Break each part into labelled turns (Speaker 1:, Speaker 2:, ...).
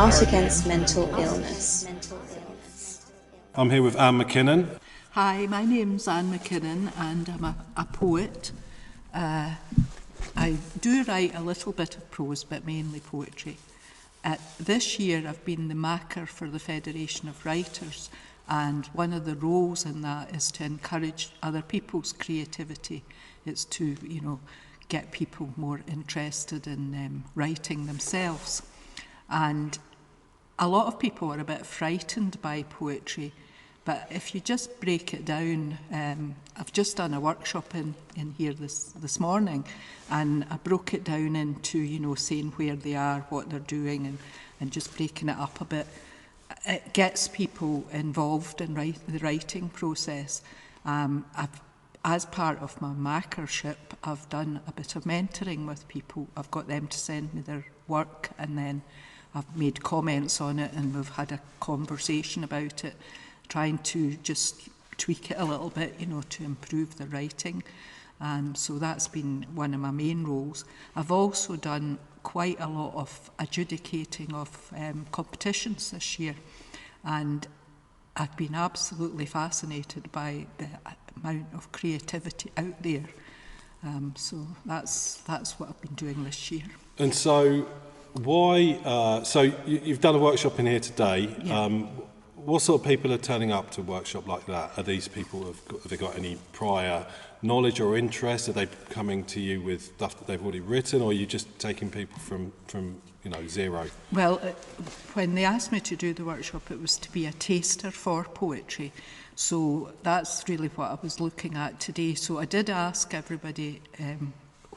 Speaker 1: Art Against Mental Illness.
Speaker 2: I'm here with Ann MacKinnon.
Speaker 3: Hi, my name's Ann MacKinnon and I'm a poet. I do write a little bit of prose, but mainly poetry. This year I've been the macker for the Federation of Writers, and one of the roles in that is to encourage other people's creativity. It's to, get people more interested in writing themselves. And a lot of people are a bit frightened by poetry, but if you just break it down, I've just done a workshop in here this morning, and I broke it down into, saying where they are, what they're doing, and just breaking it up a bit. It gets people involved in the writing process. As part of my mackership, I've done a bit of mentoring with people. I've got them to send me their work, and then I've made comments on it, and we've had a conversation about it, trying to just tweak it a little bit, to improve the writing. So that's been one of my main roles. I've also done quite a lot of adjudicating of competitions this year, and I've been absolutely fascinated by the amount of creativity out there. So that's what I've been doing this year.
Speaker 2: And so why, you've done a workshop in here today.
Speaker 3: Yeah.
Speaker 2: What sort of people are turning up to a workshop like that? Are these people, have they got any prior knowledge or interest? Are they coming to you with stuff that they've already written, or are you just taking people from zero?
Speaker 3: Well, when they asked me to do the workshop, it was to be a taster for poetry. So that's really what I was looking at today. So I did ask everybody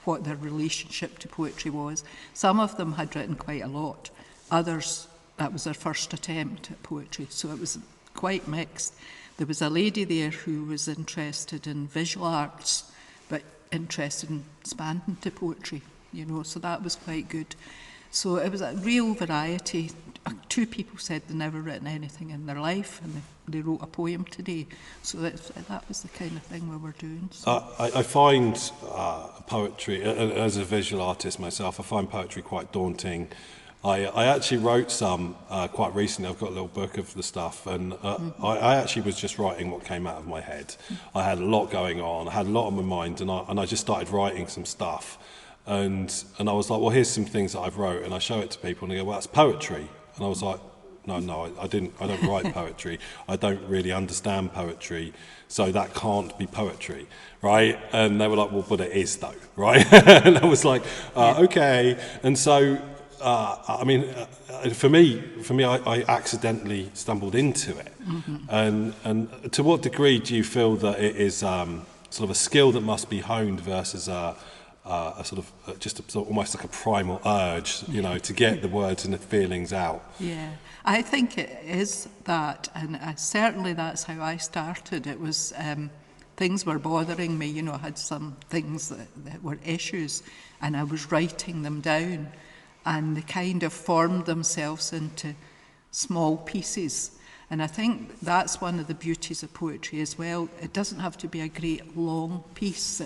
Speaker 3: what their relationship to poetry was. Some of them had written quite a lot. Others, that was their first attempt at poetry. So it was quite mixed. There was a lady there who was interested in visual arts, but interested in expanding to poetry, so that was quite good. So it was a real variety. 2 people said they'd never written anything in their life, and they wrote a poem today. So that was the kind of thing we were doing. So.
Speaker 2: I find poetry, as a visual artist myself, I find poetry quite daunting. I actually wrote some quite recently. I've got a little book of the stuff, and I actually was just writing what came out of my head. I had a lot going on, I had a lot on my mind, and I just started writing some stuff. And I was like, well, here's some things that I've wrote, and I show it to people, and they go, well, that's poetry. And I was like, no, I don't write poetry. I don't really understand poetry, so that can't be poetry, right? And they were like, well, but it is though, right? And I was like, okay. And so, for me, I accidentally stumbled into it. Mm-hmm. And to what degree do you feel that it is sort of a skill that must be honed versus almost like a primal urge, to get the words and the feelings out?
Speaker 3: Yeah, I think it is that, and certainly that's how I started. It was things were bothering me, I had some things that were issues, and I was writing them down, and they kind of formed themselves into small pieces. And I think that's one of the beauties of poetry as well. It doesn't have to be a great long piece.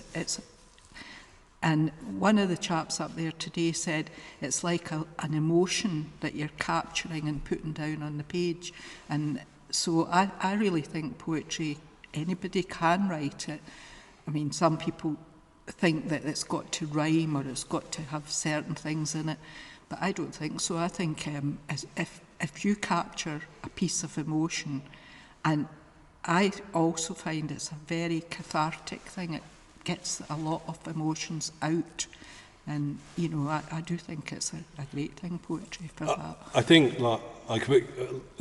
Speaker 3: And one of the chaps up there today said it's like an emotion that you're capturing and putting down on the page. And so I really think poetry, anybody can write it. I mean, some people think that it's got to rhyme or it's got to have certain things in it, but I don't think so. I think if you capture a piece of emotion, and I also find it's a very cathartic thing. It gets a lot of emotions out, and I do think it's a great thing, poetry, for that.
Speaker 2: I think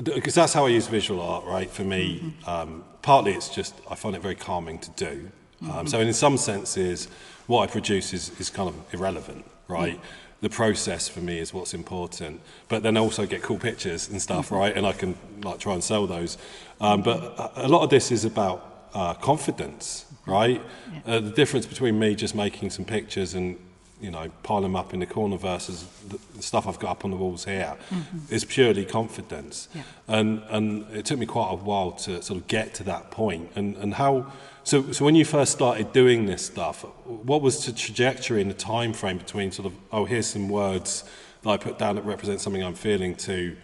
Speaker 2: because that's how I use visual art, right? For me, partly it's just I find it very calming to do. So in some senses, what I produce is kind of irrelevant, right? The process for me is what's important, but then I also get cool pictures and stuff, right? And I can try and sell those. But a lot of this is about confidence, right? Yeah. The difference between me just making some pictures and pile them up in the corner versus the stuff I've got up on the walls here is purely confidence. Yeah. And it took me quite a while to sort of get to that point. And how so when you first started doing this stuff, what was the trajectory and the time frame between sort of, oh, here's some words that I put down that represents something I'm feeling to,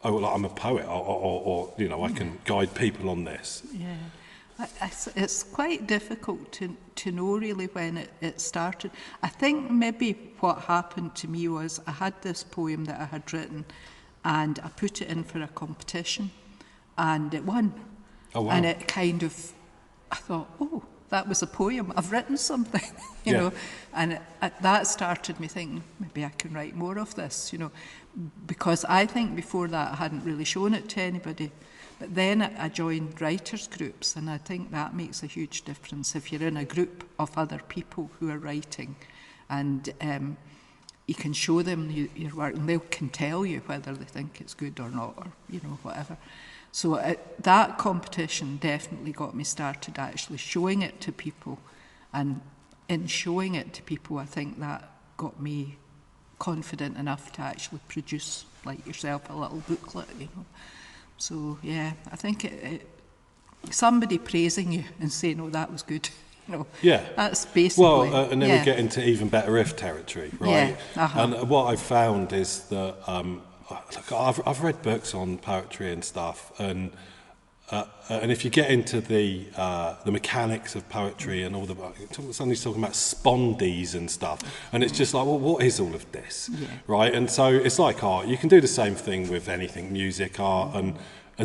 Speaker 2: oh, well, I'm a poet, or you know, I can guide people on this.
Speaker 3: Yeah. It's quite difficult to know really when it started. I think maybe what happened to me was I had this poem that I had written and I put it in for a competition and it won.
Speaker 2: Oh, wow.
Speaker 3: And it kind of, I thought, oh, that was a poem. I've written something, you know. And that started me thinking, maybe I can write more of this, you know. Because I think before that I hadn't really shown it to anybody. But then I joined writers' groups, and I think that makes a huge difference if you're in a group of other people who are writing, and you can show them your work, and they can tell you whether they think it's good or not, or you know, whatever. So that competition definitely got me started actually showing it to people, and in showing it to people, I think that got me confident enough to actually produce, like yourself, a little booklet, you know. So, yeah, I think somebody praising you and saying, oh, that was good, you know, that's basically...
Speaker 2: Well, and then we get into even better if territory, right?
Speaker 3: Yeah,
Speaker 2: And what I've found is that, look, I've read books on poetry and stuff, and if you get into the mechanics of poetry and all the... Somebody's talking about spondees and stuff, and it's just like, well, what is all of this, right? And so it's like art. You can do the same thing with anything, music, art, and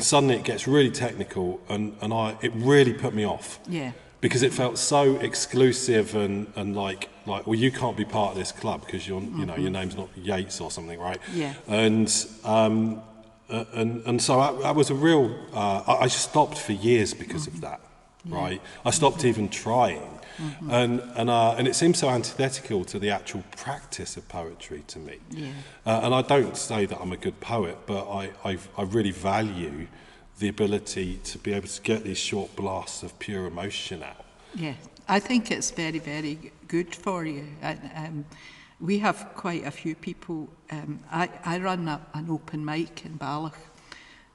Speaker 2: suddenly it gets really technical, and it really put me off.
Speaker 3: Yeah.
Speaker 2: Because it felt so exclusive and like well, you can't be part of this club because you're you know, your name's not Yates or something, right?
Speaker 3: Yeah.
Speaker 2: And so I was a real I just stopped for years because of that, right? I stopped even trying, and it seems so antithetical to the actual practice of poetry to me. And I don't say that I'm a good poet, but I really value the ability to be able to get these short blasts of pure emotion out.
Speaker 3: Yeah, I think it's very, very good for you. We have quite a few people. I run an open mic in Ballach,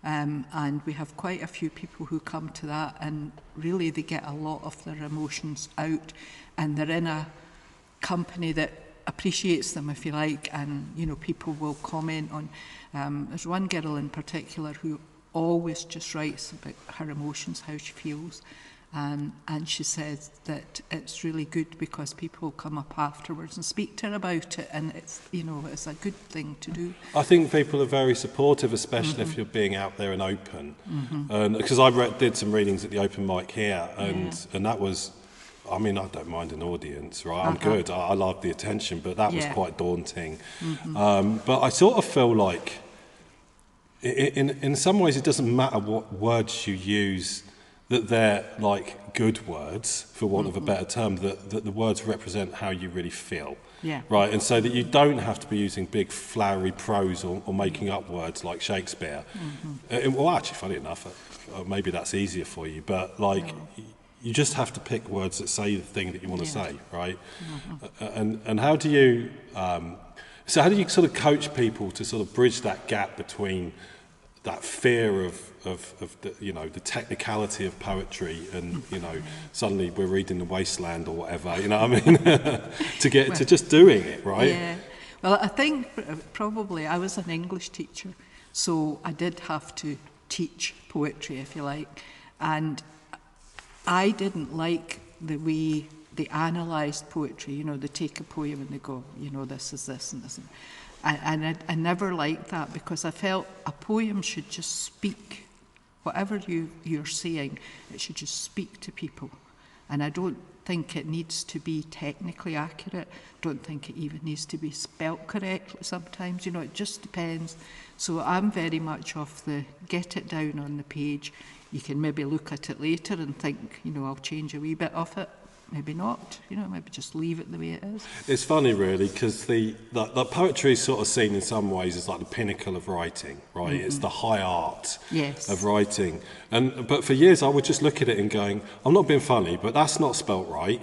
Speaker 3: and we have quite a few people who come to that, and really they get a lot of their emotions out, and they're in a company that appreciates them, if you like, and you know, people will comment on. There's one girl in particular who always just writes about her emotions, how she feels, and she says that it's really good because people come up afterwards and speak to her about it, and it's, you know, it's a good thing to do.
Speaker 2: I think people are very supportive, especially if you're being out there and open. And because I did some readings at the open mic here, and that was, I mean, I don't mind an audience, right? I'm good. I love the attention, but that was quite daunting. But I sort of feel like in some ways it doesn't matter what words you use, that they're like good words, for want of a better term, that the words represent how you really feel. Right, and so that you don't have to be using big flowery prose or making up words like Shakespeare. Well, actually, funny enough, maybe that's easier for you, but like you just have to pick words that say the thing that you want to say, right? And how do you so how do you sort of coach people to sort of bridge that gap between that fear of the, you know, the technicality of poetry and, you know, suddenly we're reading The Wasteland or whatever, you know what I mean, to get to just doing it, right?
Speaker 3: Yeah. Well, I think probably I was an English teacher, so I did have to teach poetry, if you like, and I didn't like the way they analysed poetry. You know, they take a poem and they go, you know, this is this and this. And I never liked that, because I felt a poem should just speak. Whatever you're saying, it should just speak to people. And I don't think it needs to be technically accurate. Don't think it even needs to be spelt correctly sometimes. You know, it just depends. So I'm very much of the get it down on the page. You can maybe look at it later and think, you know, I'll change a wee bit of it. Maybe not, you know, maybe just leave it the way it is.
Speaker 2: It's funny, really, because the poetry is sort of seen in some ways as like the pinnacle of writing, right? It's the high art of writing. But for years I would just look at it and going, I'm not being funny, but that's not spelt right.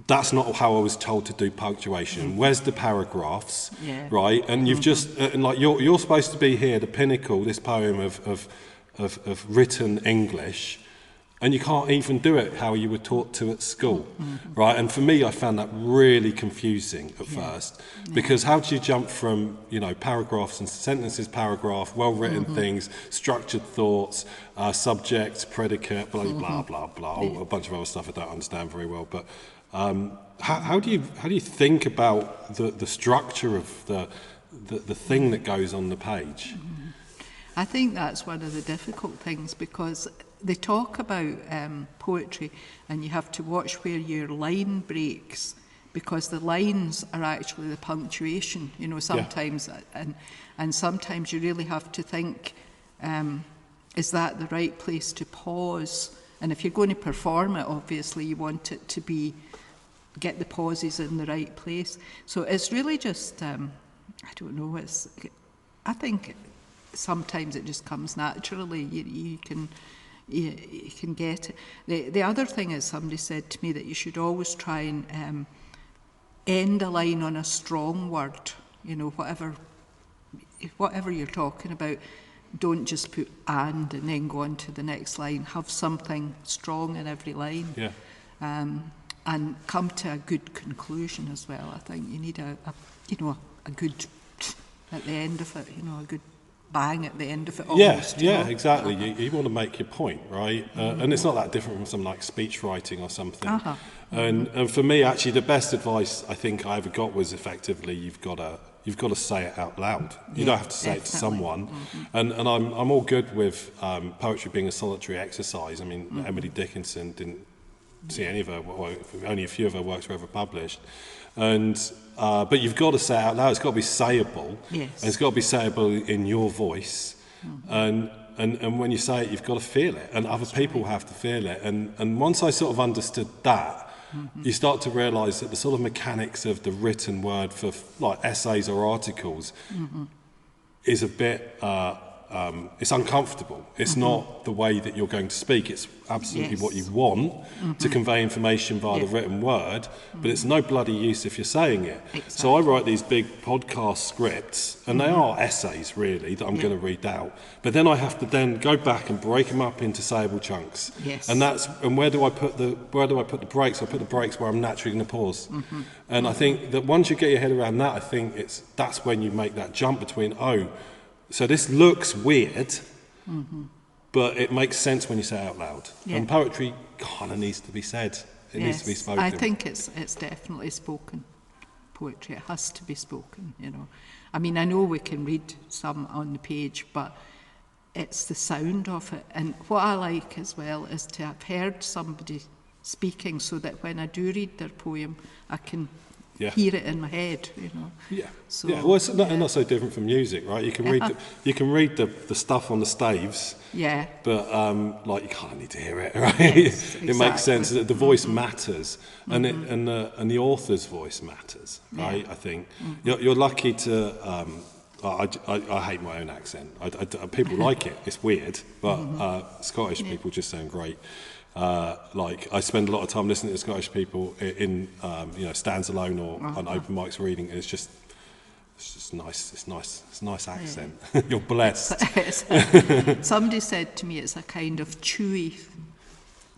Speaker 2: That's not how I was told to do punctuation. Where's the paragraphs, right? And you've just, and like you're supposed to be here, the pinnacle, this poem of written English, And you can't even do it how you were taught to at school, right? And for me, I found that really confusing at first, because how do you jump from, you know, paragraphs and sentences, paragraph, well-written things, structured thoughts, subject, predicate, blah, blah, blah, blah, a bunch of other stuff I don't understand very well. But how do you think about the structure of the thing that goes on the page?
Speaker 3: I think that's one of the difficult things, because they talk about poetry, and you have to watch where your line breaks, because the lines are actually the punctuation, you know, sometimes, and sometimes you really have to think, is that the right place to pause? And if you're going to perform it, obviously you want it to be, get the pauses in the right place. So it's really just, I don't know, I think sometimes it just comes naturally. You can get it. The other thing is, somebody said to me that you should always try and end a line on a strong word. You know, whatever you're talking about, don't just put and then go on to the next line. Have something strong in every line.
Speaker 2: Yeah.
Speaker 3: And come to a good conclusion as well. I think you need a good at the end of it. You know, a good bang at the end of it. Almost,
Speaker 2: yeah, exactly. You want to make your point, right? And it's not that different from something like speech writing or something. And for me, actually, the best advice I think I ever got was effectively you've got to say it out loud. You don't have to say it to someone. And I'm all good with poetry being a solitary exercise. I mean, Emily Dickinson didn't see any of her, only a few of her works were ever published. But you've got to say it out loud. It's got to be sayable.
Speaker 3: Yes.
Speaker 2: And it's got to be sayable in your voice. And when you say it, you've got to feel it. And other people have to feel it. And once I sort of understood that, you start to realise that the sort of mechanics of the written word for like essays or articles is a bit... it's uncomfortable. It's not the way that you're going to speak. It's absolutely what you want to convey information via the written word, but it's no bloody use if you're saying it.
Speaker 3: Exactly.
Speaker 2: So I write these big podcast scripts, and they are essays really that I'm going to read out. But then I have to then go back and break them up into sayable chunks.
Speaker 3: Yes.
Speaker 2: And where do I put the breaks? I put the breaks where I'm naturally going to pause. And I think that once you get your head around that, I think that's when you make that jump between so this looks weird, but it makes sense when you say it out loud. And poetry kind of needs to be said. It needs to be spoken.
Speaker 3: I think it's definitely spoken poetry. It has to be spoken, you know. I mean, I know we can read some on the page, but it's the sound of it. And what I like as well is to have heard somebody speaking, so that when I do read their poem, I can hear it in my head, you know. So,
Speaker 2: well, it's not so different from music, right? You can read the stuff on the staves, but like you kind of need to hear it, right?
Speaker 3: Yes,
Speaker 2: it makes sense that the voice matters, and the author's voice matters, right? I think you're lucky to. I hate my own accent. People like it. It's weird, but Scottish people just sound great. Like I spend a lot of time listening to Scottish people in stands alone or on open mics reading, and it's just nice. It's a nice accent. You're blessed.
Speaker 3: Somebody said to me it's a kind of chewy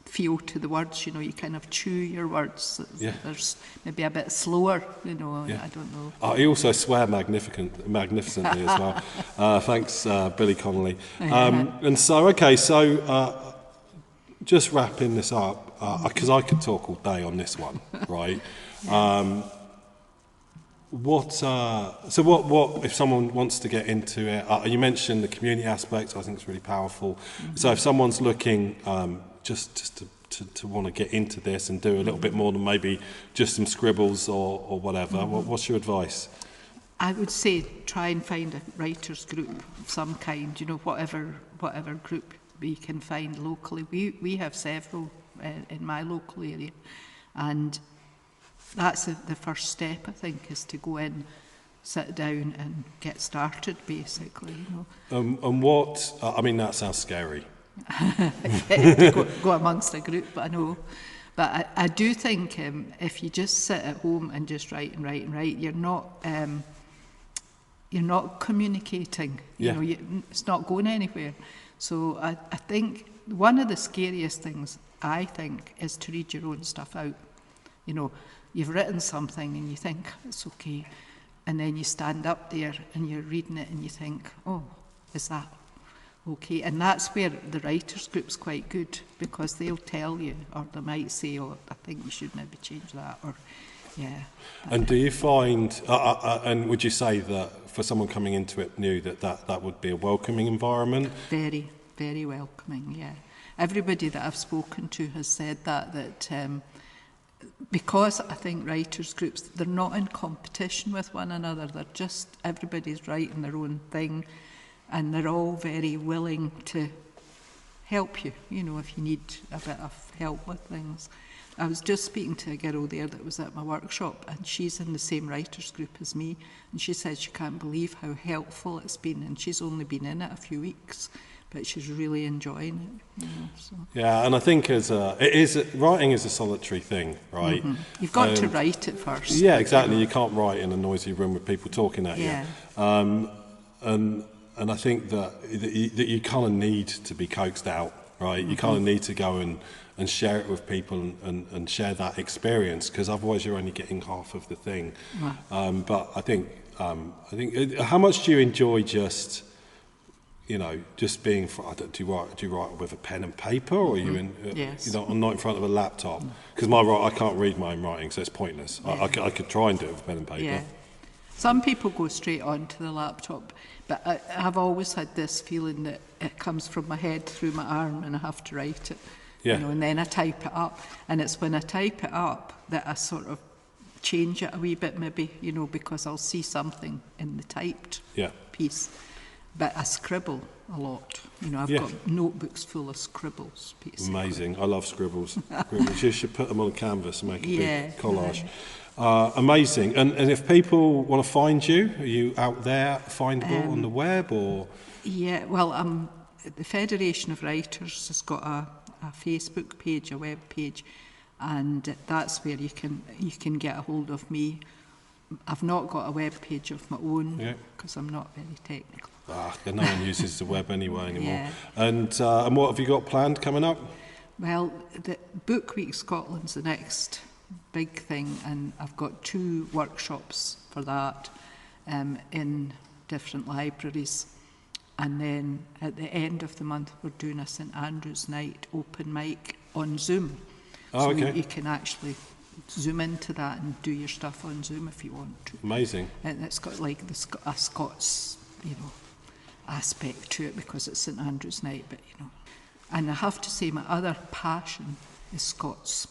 Speaker 3: feel to the words, you know, you kind of chew your words. There's maybe a bit slower, you know, I don't know.
Speaker 2: You also swear magnificently as well. Thanks, Billy Connolly. And so, just wrapping this up, because I could talk all day on this one, right? What if someone wants to get into it? You mentioned the community aspect. I think it's really powerful. So if someone's looking just to want to get into this and do a little bit more than maybe just some scribbles or whatever, what's your advice?
Speaker 3: I would say try and find a writers group of some kind, you know, whatever group we can find locally. We have several in my local area, and that's the first step, I think, is to go in, sit down and get started, basically, you know.
Speaker 2: And what, I mean, that sounds scary.
Speaker 3: to go amongst a group, but I know. But I do think if you just sit at home and just write, you're not communicating. You know, it's not going anywhere. So I think one of the scariest things, I think, is to read your own stuff out. You know, you've written something and you think, it's okay. And then you stand up there and you're reading it and you think, oh, is that okay? And that's where the writers' group's quite good, because they'll tell you, or they might say, oh, I think you should maybe change that, or, yeah.
Speaker 2: And do you find, and would you say that for someone coming into it new, that would be a welcoming environment?
Speaker 3: Very, very welcoming, yeah. Everybody that I've spoken to has said that because I think writers' groups, they're not in competition with one another, they're just, everybody's writing their own thing, and they're all very willing to help you, you know, if you need a bit of help with things. I was just speaking to a girl there that was at my workshop, and she's in the same writers' group as me, and she said she can't believe how helpful it's been, and she's only been in it a few weeks, but she's really enjoying it. You know, so.
Speaker 2: Yeah, and I think writing is a solitary thing, right?
Speaker 3: Mm-hmm. You've got to write it first.
Speaker 2: Yeah, exactly. You can't write in a noisy room with people talking at
Speaker 3: you.
Speaker 2: And I think that you kind of need to be coaxed out, right? You kind of need to go and share it with people and share that experience, because otherwise you're only getting half of the thing. Wow. But I think how much do you enjoy just, you know, just being? Do you write with a pen and paper, or are you
Speaker 3: yes.
Speaker 2: you know, not in front of a laptop? Because I can't read my own writing, so it's pointless. Yeah. I could try and do it with pen and paper. Yeah.
Speaker 3: Some people go straight onto the laptop, but I've always had this feeling that it comes from my head through my arm and I have to write it. Yeah. You know, and then I type it up. And it's when I type it up that I sort of change it a wee bit, maybe, you know, because I'll see something in the typed piece. But I scribble a lot. You know, I've got notebooks full of scribbles, basically.
Speaker 2: Amazing. I love scribbles. You should put them on a canvas and make a big collage. Amazing. And if people want to find you, are you out there findable on the web, or? Yeah,
Speaker 3: well, the Federation of Writers has got a Facebook page, a web page, and that's where you can get a hold of me. I've not got a web page of my own because I'm not very technical.
Speaker 2: No one uses the web anymore. Yeah. And what have you got planned coming up?
Speaker 3: Well, the Book Week Scotland's the next big thing, and I've got 2 workshops for that in different libraries. And then at the end of the month, we're doing a St Andrew's Night open mic on Zoom. So you can actually zoom into that and do your stuff on Zoom if you want to.
Speaker 2: Amazing.
Speaker 3: And it's got like a Scots, you know, aspect to it because it's St Andrew's Night, but you know. And I have to say, my other passion is Scots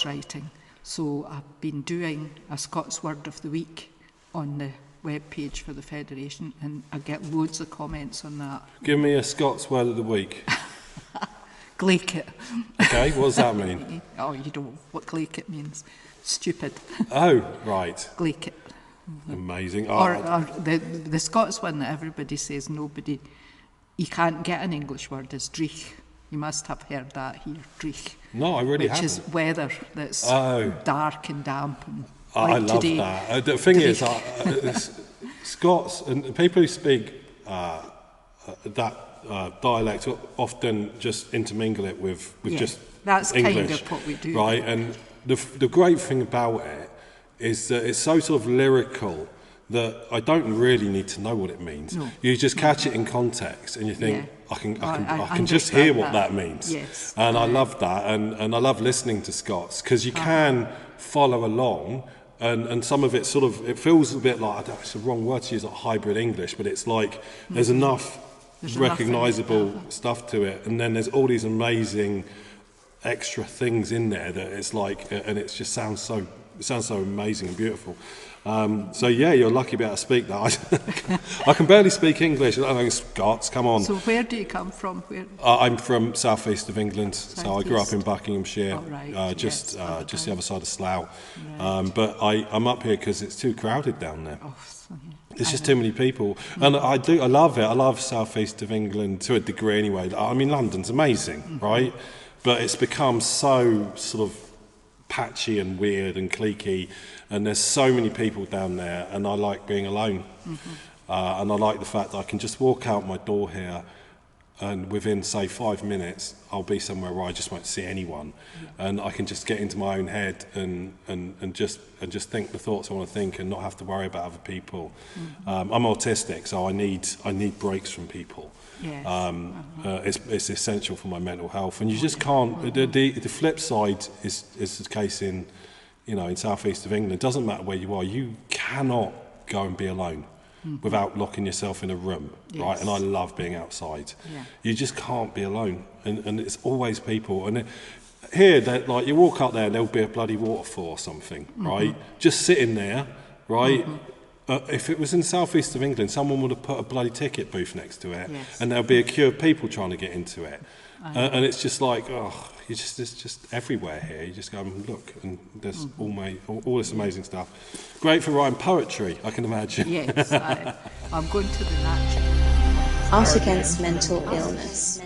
Speaker 3: writing. So I've been doing a Scots Word of the Week on the web page for the Federation, and I get loads of comments on that.
Speaker 2: Give me a Scots Word of the Week.
Speaker 3: Glaikit.
Speaker 2: Okay, what does that mean?
Speaker 3: Oh, you don't know what glaikit means. Stupid.
Speaker 2: Oh, right.
Speaker 3: Glaikit.
Speaker 2: Amazing.
Speaker 3: Or the Scots one that everybody says you can't get an English word is dreich. You must have heard that here, dreich.
Speaker 2: No, I really haven't.
Speaker 3: Which is weather that's dark and damp. And
Speaker 2: I love
Speaker 3: today,
Speaker 2: that. The thing is, Scots and people who speak that dialect often just intermingle it with just
Speaker 3: that's
Speaker 2: English.
Speaker 3: Kind of what we do.
Speaker 2: Right, and the great thing about it is that it's so sort of lyrical that I don't really need to know what it means. No. You just catch it in context and you think, I can just hear what that means.
Speaker 3: Yes.
Speaker 2: And I love that, and I love listening to Scots because you can follow along, and some of it it feels a bit like, it's the wrong word to use, like hybrid English, but it's like there's enough recognisable stuff to it, and then there's all these amazing extra things in there that it's like, and it just sounds so amazing and beautiful. So you're lucky to be able to speak that. I can barely speak English. I don't know Scots. Come on.
Speaker 3: So where do you come from?
Speaker 2: I'm from southeast of England. So I grew up in Buckinghamshire, just the other side of Slough. Right. But I'm up here because it's too crowded down there. There's just too many people, and I love it. I love southeast of England to a degree anyway. I mean, London's amazing, right? But it's become so sort of patchy and weird and cliquey, and there's so many people down there, and I like being alone. And I like the fact that I can just walk out my door here and within, say, 5 minutes, I'll be somewhere where I just won't see anyone, and I can just get into my own head and just think the thoughts I want to think and not have to worry about other people. I'm autistic, so I need breaks from people.
Speaker 3: Yes.
Speaker 2: It's essential for my mental health, and you just can't. The flip side is the case in, in southeast of England. It doesn't matter where you are, you cannot go and be alone without locking yourself in a room, right? And I love being outside. You just can't be alone, and it's always people. And here, like, you walk up there and there'll be a bloody waterfall or something, right? Just sitting there, right? If it was in southeast of England, someone would have put a bloody ticket booth next to it, and there'll be a queue of people trying to get into it. And it's just like, it's just everywhere here. You just go and look, and there's all this amazing stuff. Great for writing poetry, I can imagine.
Speaker 3: Yes, I'm going to the natural.
Speaker 1: Art against mental illness.